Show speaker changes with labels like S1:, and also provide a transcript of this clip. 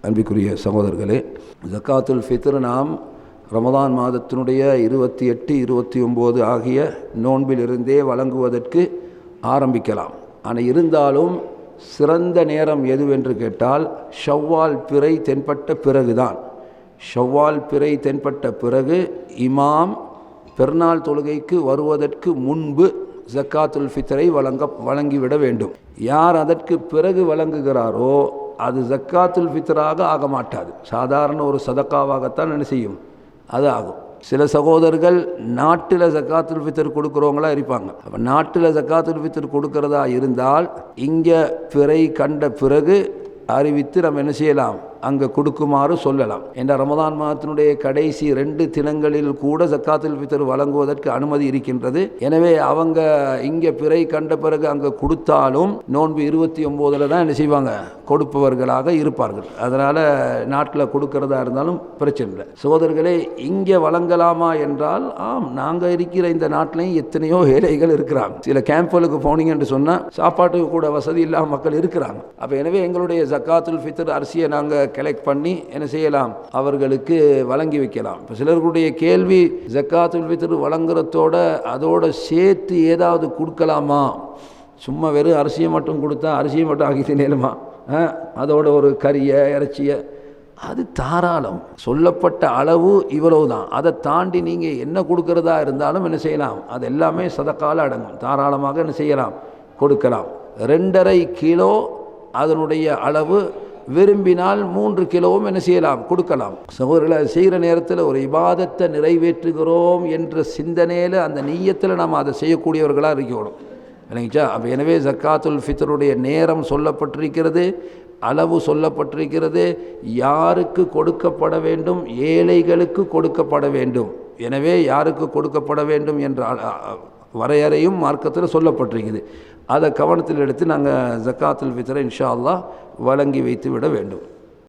S1: அன்பிற்குரிய சகோதரர்களே, ஜக்காத்துல் ஃபித்ர் நாம் ரமதான் மாதத்தினுடைய 28, 29 ஆகிய நோன்பிலிருந்தே வழங்குவதற்கு ஆரம்பிக்கலாம். ஆனால் இருந்தாலும் சிறந்த நேரம் எதுவென்று கேட்டால் ஷவ்வால் பிறை தென்பட்ட பிறகுதான். ஷவ்வால் பிறை தென்பட்ட பிறகு இமாம் பெருநாள் தொழுகைக்கு வருவதற்கு முன்பு ஜக்காத்துல் ஃபித்ரை வழங்கிவிட வேண்டும். யார் அதற்கு பிறகு வழங்குகிறாரோ அது ஜக்காத்துல் ஃபித்ராக ஆக மாட்டாது, சாதாரண ஒரு சதக்காவாகத்தான் என்ன செய்யும், அது ஆகும். சில சகோதரர்கள் நாட்டில் ஜக்காத்துல் ஃபித்ர் கொடுக்குறவங்களா இருப்பாங்க. அப்போ நாட்டில் ஜக்காத்துல் ஃபித்ர் கொடுக்கறதா இருந்தால் இங்கே பிறை கண்ட பிறகு அறிவித்து நம்ம என்ன செய்யலாம், அங்கே கொடுக்குமாறு சொல்லலாம். என்ற ரமதான் மாதத்தினுடைய கடைசி 2 தினங்களில் கூட ஜக்காத்துல் ஃபித்ர் வழங்குவதற்கு அனுமதி இருக்கின்றது. எனவே அவங்க இங்கே பிறை கண்ட பிறகு அங்கே கொடுத்தாலும் நோன்பு 29 தான் என்ன செய்வாங்க, கொடுப்பவர்களாக இருப்பார்கள். அதனால் நாட்டில் கொடுக்கறதா இருந்தாலும் பிரச்சனை இல்லை. சகோதரர்களே, இங்கே வழங்கலாமா என்றால் ஆம், நாங்கள் இருக்கிற இந்த நாட்டிலையும் எத்தனையோ ஏழைகள் இருக்கிறாங்க. சில கேம்புகளுக்கு போனீங்கன்னு சொன்னால் சாப்பாட்டுக்கு கூட வசதி இல்லாமல் மக்கள் இருக்கிறாங்க. அப்போ எனவே எங்களுடைய ஜக்காத்துல் ஃபித்ர் அரிசியை நாங்கள் கலெக்ட் பண்ணி என்ன செய்யலாம், அவர்களுக்கு வழங்கி வைக்கலாம். இப்போ சிலர்களுடைய கேள்வி, ஜக்காத்துல் ஃபித்ர் வழங்குறதோட அதோட சேர்த்து ஏதாவது கொடுக்கலாமா, சும்மா வெறும் அரிசியை மட்டும் கொடுத்தா அரிசியை மட்டும் ஆக்கி தின்னலுமா, அதோட ஒரு கறியை இறைச்சியை, அது தாராளம். சொல்லப்பட்ட அளவு இவ்வளவு தான். அதை தாண்டி நீங்கள் என்ன கொடுக்கறதா இருந்தாலும் என்ன செய்யலாம், அது எல்லாமே சதக்கால அடங்கும். தாராளமாக என்ன செய்யலாம், கொடுக்கலாம். 2.5 கிலோ அதனுடைய அளவு, விரும்பினால் 3 கிலோவும் என்ன செய்யலாம், கொடுக்கலாம். சகோதரர்களை, செய்கிற நேரத்தில் ஒரு இபாதத்தை நிறைவேற்றுகிறோம் என்ற சிந்தனையில் அந்த நீயத்தில் நாம் அதை செய்யக்கூடியவர்களாக இருக்கணும், இல்லைங்களா? அப்போ எனவே ஜக்காத்துல் ஃபித்ருடைய நேரம் சொல்லப்பட்டிருக்கிறது, அளவு சொல்லப்பட்டிருக்கிறது, யாருக்கு கொடுக்கப்பட வேண்டும், ஏழைகளுக்கு கொடுக்கப்பட வேண்டும். எனவே யாருக்கு கொடுக்கப்பட வேண்டும் என்ற வரையறையும் மார்க்கத்தில் சொல்லப்பட்டிருக்குது. அதை கவனத்தில் எடுத்து நாங்கள் ஜக்காத்துல் ஃபித்ரை இன்ஷா அல்லாஹ் வழங்கி வைத்து விட வேண்டும்.